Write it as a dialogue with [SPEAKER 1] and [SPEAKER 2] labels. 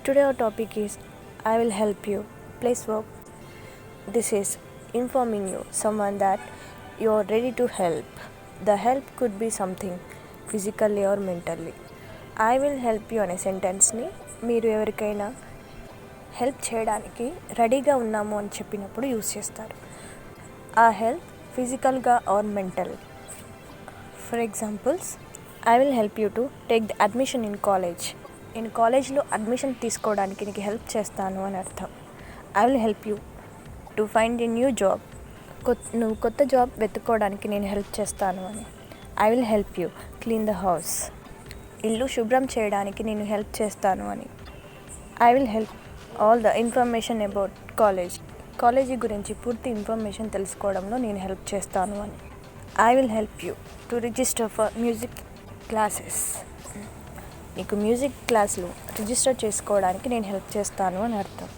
[SPEAKER 1] Today our topic is I will help you. Place work. This is informing you someone that you are ready to help. The help could be something physically or mentally. I will help you అనే సెంటెన్స్ని మీరు ఎవరికైనా help చేయడానికి రెడీగా ఉన్నాము అని చెప్పినప్పుడు use చేస్తారు. ఆ హెల్ప్ ఫిజికల్గా or mental. For examples, I will help you to take the admission in college. నేను కాలేజ్లో అడ్మిషన్ తీసుకోవడానికి నీకు హెల్ప్ చేస్తాను అని అర్థం. I will help you to find a new job. నువ్వు కొత్త జాబ్ వెతుక్కోవడానికి నేను హెల్ప్ చేస్తాను అని. I will help you clean the house. ఇల్లు శుభ్రం చేయడానికి నేను హెల్ప్ చేస్తాను అని. I will help all the information about college గురించి పూర్తి ఇన్ఫర్మేషన్ తెలుసుకోవడంలో నేను హెల్ప్ చేస్తాను అని. I will help you to register for music classes. నీకు మ్యూజిక్ క్లాస్లో రిజిస్టర్ చేసుకోవడానికి నేను హెల్ప్ చేస్తాను అని అర్థం.